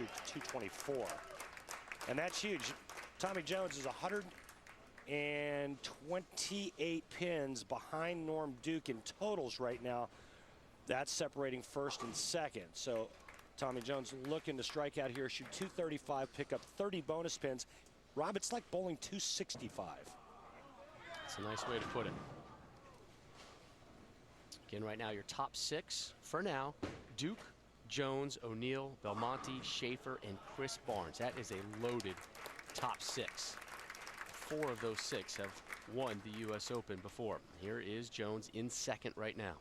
shoots 224. And that's huge. Tommy Jones is 128 pins behind Norm Duke in totals right now. That's separating first and second. So Tommy Jones looking to strike out here, shoot 235, pick up 30 bonus pins. Rob, it's like bowling 265. That's a nice way to put it. Again, right now, your top 6 for now: Duke, Jones, O'Neill, Belmonte, Shafer, and Chris Barnes. That is a loaded top 6. 4 of those 6 have won the U.S. Open before. Here is Jones in second right now.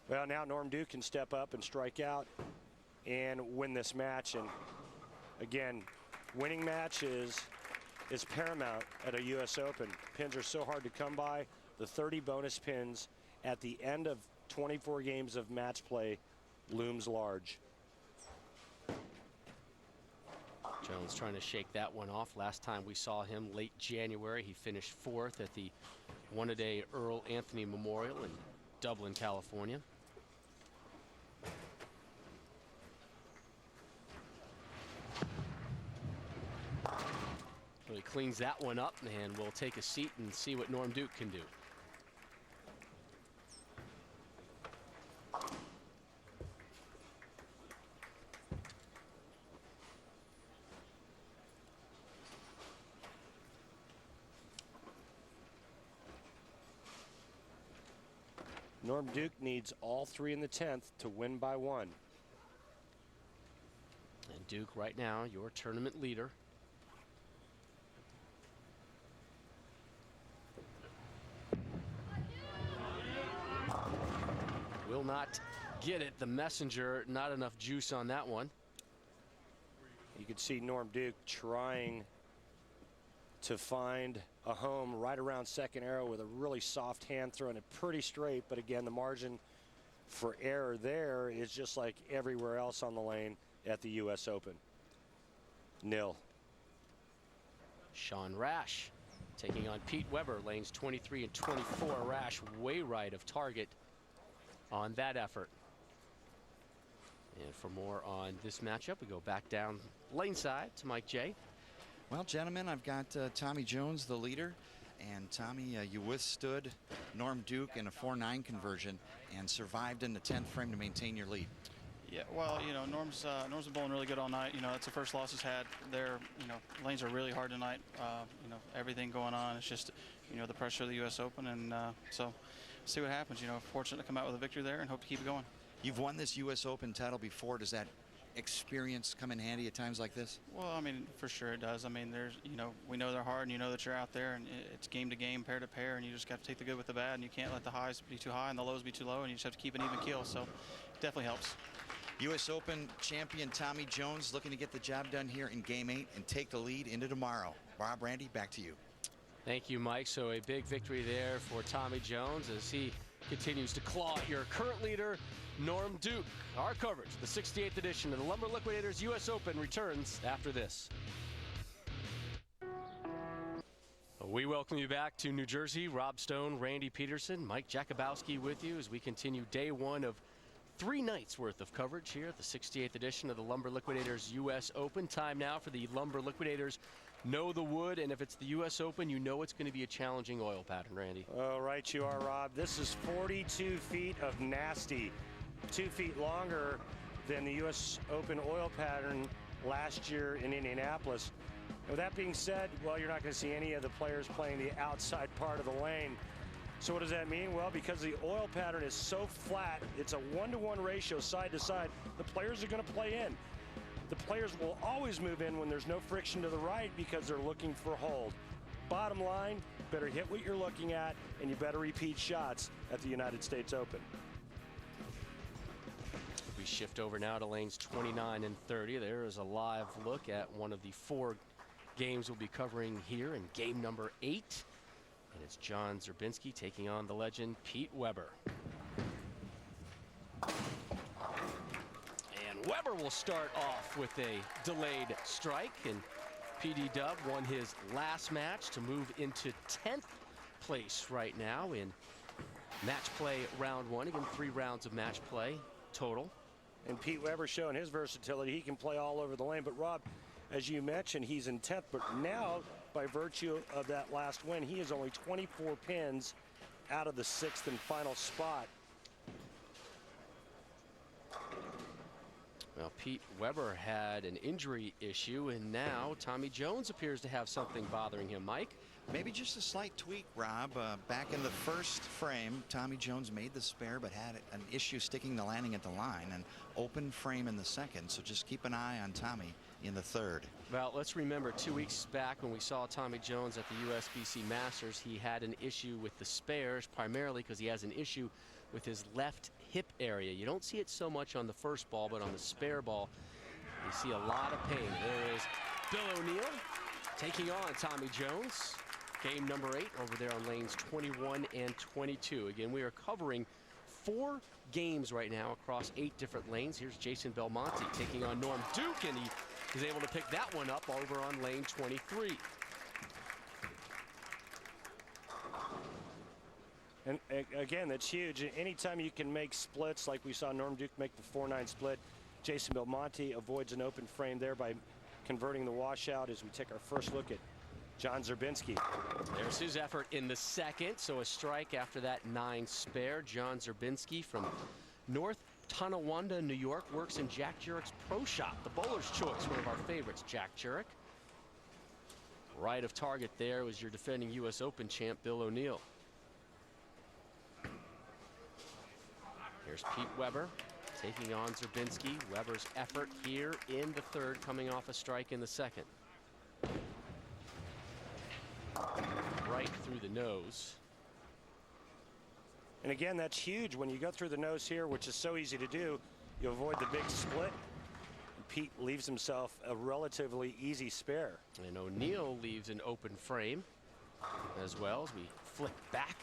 Well, now Norm Duke can step up and strike out and win this match. And again, winning match is paramount at a U.S. Open. Pins are so hard to come by. The 30 bonus pins at the end of 24 games of match play looms large. Jones trying to shake that one off. Last time we saw him late January, he finished 4th at the one-a-day Earl Anthony Memorial in Dublin, California. So he cleans that one up, and we'll take a seat and see what Norm Duke can do. Norm Duke needs all 3 in the 10th to win by 1. And Duke right now, your tournament leader. Will not get it. The messenger, not enough juice on that one. You could see Norm Duke trying to find a home right around second arrow with a really soft hand, throwing it pretty straight. But again, the margin for error there is just like everywhere else on the lane at the U.S. Open. Nil. Shawn Rash taking on Pete Weber, lanes 23 and 24. Rash way right of target on that effort. And for more on this matchup, we go back down lane side to Mike J. Well, gentlemen, I've got Tommy Jones, the leader. And Tommy, you withstood Norm Duke in a 4-9 conversion and survived in the 10th frame to maintain your lead. Yeah, well, you know, Norm's been bowling really good all night. You know, it's the first loss he's had there. You know, lanes are really hard tonight. You know, everything going on. It's just, you know, the pressure of the U.S. Open. And so see what happens. You know, fortunate to come out with a victory there and hope to keep it going. You've won this U.S. Open title before. Does that experience come in handy at times like this? Well, I mean, for sure it does. I mean, there's, you know, we know they're hard, and you know that you're out there, and it's game to game, pair to pair, and you just got to take the good with the bad, and you can't let the highs be too high and the lows be too low, and you just have to keep an even keel. So it definitely helps. U.S. Open champion Tommy Jones looking to get the job done here in Game 8 and take the lead into tomorrow. Bob, Randy, back to you. Thank you, Mike. So a big victory there for Tommy Jones as he continues to claw at your current leader, Norm Duke. Our coverage, the 68th edition of the Lumber Liquidators U.S. Open, returns after this. We welcome you back to New Jersey. Rob Stone, Randy Peterson, Mike Jakubowski with you as we continue day 1 of 3 nights worth of coverage here at the 68th edition of the Lumber Liquidators U.S. Open. Time now for the Lumber Liquidators Know the Wood, and if it's the U.S. Open, you know it's going to be a challenging oil pattern, Randy. Oh, right you are, Rob. This is 42 feet of nasty, 2 feet longer than the U.S. Open oil pattern last year in Indianapolis. With that being said, well, you're not going to see any of the players playing the outside part of the lane. So what does that mean? Well, because the oil pattern is so flat, it's a 1-to-1 ratio side to side, the players are going to play in. The players will always move in when there's no friction to the right because they're looking for hold. Bottom line, better hit what you're looking at, and you better repeat shots at the United States Open. We shift over now to lanes 29 and 30. There is a live look at one of the 4 games we'll be covering here in game number 8. And it's John Szczerbinski taking on the legend Pete Weber. And Weber will start off with a delayed strike, and PD Dub won his last match to move into 10th place right now in Match play round one. Again, 3 rounds of match play total. And Pete Weber showing his versatility. He can play all over the lane. But Rob, as you mentioned, he's in 10th. But now, by virtue of that last win, he is only 24 pins out of the 6th and final spot. Well, Pete Weber had an injury issue, and now Tommy Jones appears to have something bothering him. Mike? Maybe just a slight tweak, Rob. Back in the first frame, Tommy Jones made the spare but had an issue sticking the landing at the line, and open frame in the second. So just keep an eye on Tommy in the third. Well, let's remember 2 weeks back when we saw Tommy Jones at the USBC Masters, he had an issue with the spares, primarily because he has an issue with his left hip area. You don't see it so much on the first ball, but on the spare ball, you see a lot of pain. There is Bill O'Neill taking on Tommy Jones. Game number 8 over there on lanes 21 and 22. Again, we are covering 4 games right now across 8 different lanes. Here's Jason Belmonte taking on Norm Duke, and he is able to pick that one up over on lane 23. And again, that's huge. Anytime you can make splits like we saw Norm Duke make the 4-9 split, Jason Belmonte avoids an open frame there by converting the washout as we take our first look at John Szczerbinski. There's his effort in the second, so a strike after that 9 spare. John Szczerbinski from North Tonawanda, New York, works in Jack Jurek's Pro Shop. The bowler's choice, one of our favorites, Jack Jurek. Right of target there was your defending U.S. Open champ, Bill O'Neill. Here's Pete Weber taking on Szczerbinski. Weber's effort here in the third, coming off a strike in the second. Right through the nose. And again, that's huge. When you go through the nose here, which is so easy to do, you avoid the big split. And Pete leaves himself a relatively easy spare. And O'Neill leaves an open frame as well as we flick back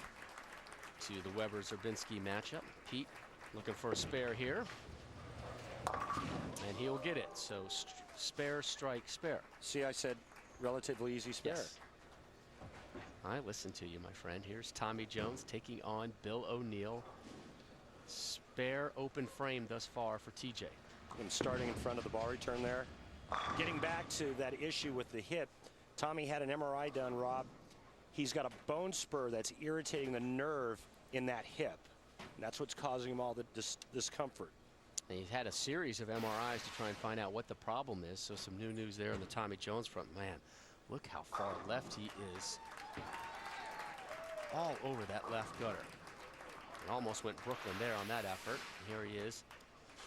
to the Weber-Szczerbinski matchup. Pete looking for a spare here. And he'll get it. So spare, strike, spare. See, I said relatively easy spare. Yes. I listen to you, my friend. Here's Tommy Jones taking on Bill O'Neill. Spare open frame thus far for TJ. And starting in front of the ball return there. Getting back to that issue with the hip, Tommy had an MRI done, Rob. He's got a bone spur that's irritating the nerve in that hip. And that's what's causing him all the discomfort. And he's had a series of MRIs to try and find out what the problem is. So some new news there on the Tommy Jones front. Man, look how far left he is. All over that left gutter. It almost went Brooklyn there on that effort. Here he is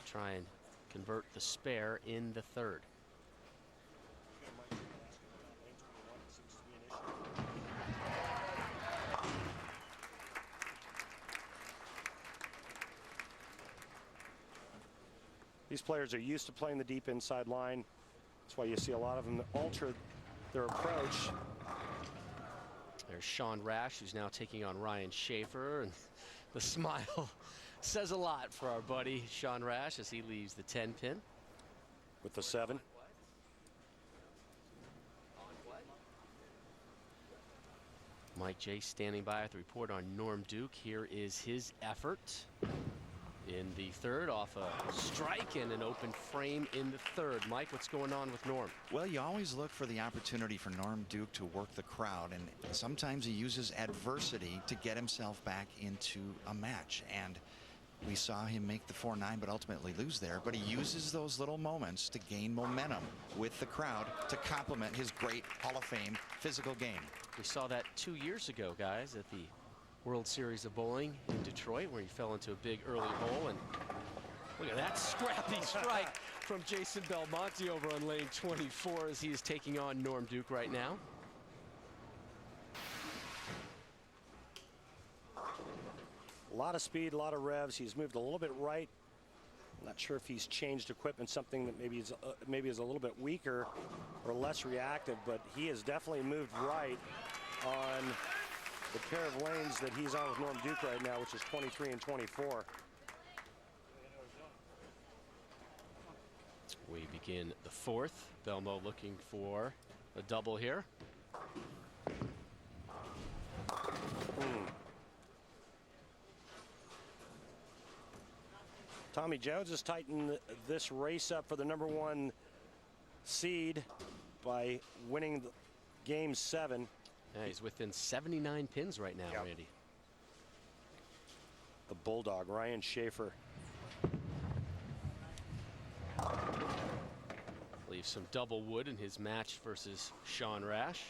to try and convert the spare in the third. These players are used to playing the deep inside line. That's why you see a lot of them alter their approach. There's Shawn Rash, who's now taking on Ryan Shafer, and the smile says a lot for our buddy Shawn Rash as he leaves the 10 pin. With the 7. Mike J standing by with the report on Norm Duke. Here is his effort in the third off a strike and an open frame in the third. Mike, what's going on with Norm? Well, you always look for the opportunity for Norm Duke to work the crowd, and sometimes he uses adversity to get himself back into a match. And we saw him make the 4-9 but ultimately lose there, but he uses those little moments to gain momentum with the crowd to complement his great Hall of Fame physical game. We saw that 2 years ago, guys, at the World Series of Bowling in Detroit, where he fell into a big early hole. And look at that scrappy strike from Jason Belmonte over on lane 24 as he is taking on Norm Duke right now. A lot of speed, a lot of revs. He's moved a little bit right. I'm not sure if he's changed equipment, something that maybe is a little bit weaker or less reactive, but he has definitely moved right on the pair of lanes that he's on with Norm Duke right now, which is 23 and 24. We begin the fourth. Belmo looking for a double here. Tommy Jones has tightened this race up for the #1 seed by winning game 7. Yeah, he's within 79 pins right now, Yep. Randy. The Bulldog, Ryan Shafer. Leaves some double wood in his match versus Shawn Rash.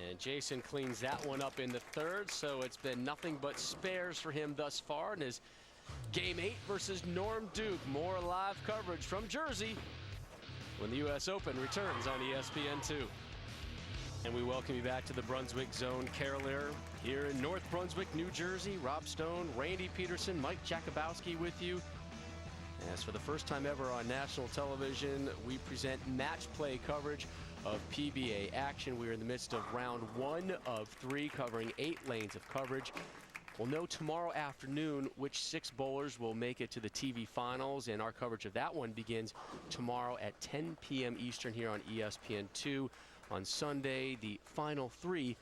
And Jason cleans that one up in the 3rd, so it's been nothing but spares for him thus far in his Game 8 versus Norm Duke. More live coverage from Jersey when the U.S. Open returns on ESPN2. And we welcome you back to the Brunswick Zone Carol Air here in North Brunswick, New Jersey. Rob Stone, Randy Peterson, Mike Jakubowski with you. As for the first time ever on national television, we present match play coverage of PBA action. We are in the midst of round 1 of 3, covering 8 lanes of coverage. We'll know tomorrow afternoon which 6 bowlers will make it to the TV finals, and our coverage of that one begins tomorrow at 10 p.m. Eastern here on ESPN2. On Sunday, the final 3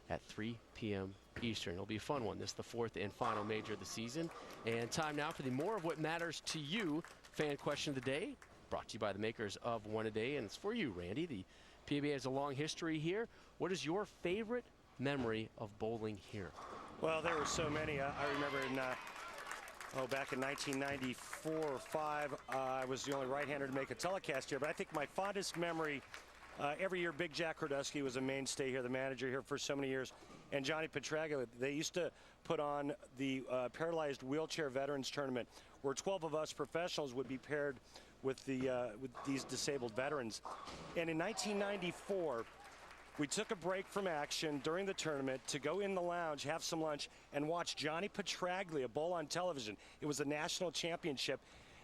at 3 p.m. Eastern. It'll be a fun one. This is the 4th and final major of the season. And time now for the More of What Matters to You fan question of the day, brought to you by the makers of One A Day, and it's for you, Randy. The PBA has a long history here. What is your favorite memory of bowling here? Well, there were so many. I remember in back in 1994 or 5, I was the only right-hander to make a telecast here. But I think my fondest memory, every year Big Jack Hordusky was a mainstay here, the manager here for so many years, and Johnny Petraglia. They used to put on the Paralyzed Wheelchair Veterans Tournament, where 12 of us professionals would be paired with these disabled veterans. And in 1994, we took a break from action during the tournament to go in the lounge, have some lunch, and watch Johnny Petraglia bowl on television. It was the national championship,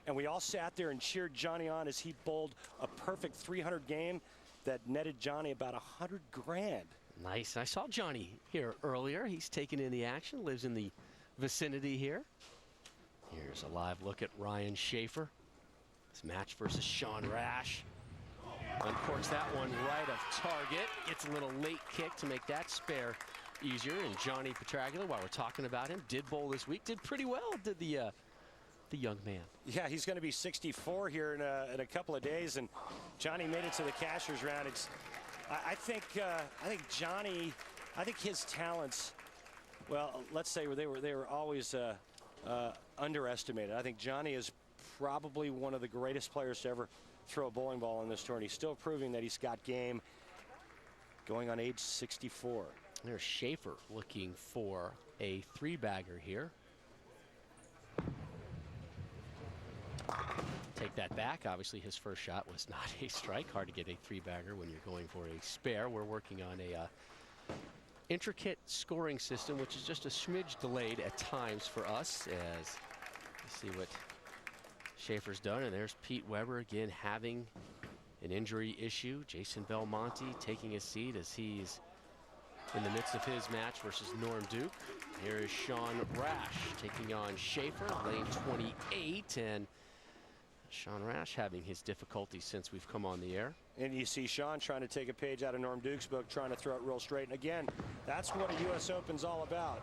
and we all sat there and cheered Johnny on as he bowled a perfect 300 game that netted Johnny about $100 grand. Nice. I saw Johnny here earlier. He's taken in the action, lives in the vicinity here. Here's a live look at Ryan Shafer. His match versus Shawn Rash. Uncorks that one right of target. Gets a little late kick to make that spare easier. And Johnny Petraglia, while we're talking about him, did bowl this week. Did pretty well, did the young man. Yeah, he's going to be 64 here in a couple of days, and Johnny made it to the cashier's round. I think Johnny, his talents, well, let's say they were always underestimated. I think Johnny is probably one of the greatest players to ever throw a bowling ball in this tournament. He's still proving that he's got game, going on age 64. There's Shafer looking for a 3-bagger here. Take that back. Obviously, his first shot was not a strike. Hard to get a 3-bagger when you're going for a spare. We're working on a intricate scoring system, which is just a smidge delayed at times for us, as you see what Shafer's done. And there's Pete Weber again having an injury issue. Jason Belmonte taking a seat as he's in the midst of his match versus Norm Duke. Here is Shawn Rash taking on Shafer, lane 28, and Shawn Rash having his difficulties since we've come on the air. And you see Shawn trying to take a page out of Norm Duke's book, trying to throw it real straight. And again, that's what a U.S. Open's all about.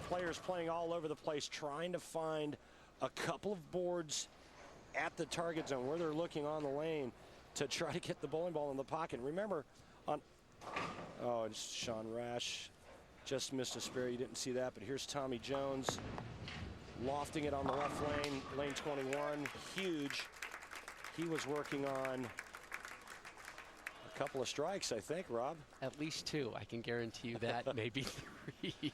Players playing all over the place, trying to find a couple of boards at the target zone where they're looking on the lane to try to get the bowling ball in the pocket. Remember, it's Shawn Rash just missed a spare. You didn't see that, but here's Tommy Jones lofting it on the left lane, lane 21, huge. He was working on a couple of strikes, I think, Rob. At least 2, I can guarantee you that, maybe 3.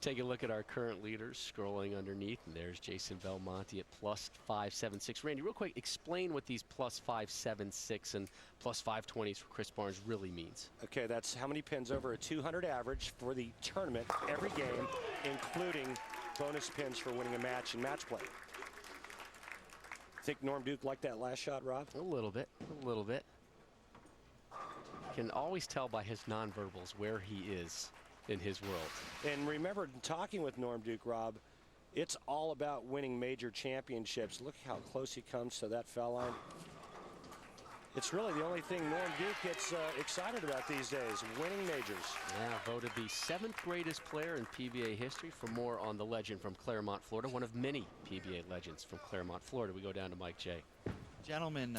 Take a look at our current leaders scrolling underneath, and there's Jason Belmonte at +576. Randy, real quick, explain what these +576 and +520s for Chris Barnes really means. Okay, that's how many pins over a 200 average for the tournament every game, including bonus pins for winning a match in match play. Think Norm Duke liked that last shot, Rob? A little bit. Can always tell by his nonverbals where he is in his world. And remember, talking with Norm Duke, Rob, it's all about winning major championships. Look how close he comes to that foul line. it's really the only thing Norm Duke gets excited about these days, winning majors. Yeah, voted the 7th greatest player in PBA history. For more on the legend from Claremont, Florida, one of many PBA legends from Claremont, Florida, we go down to Mike J. Gentlemen,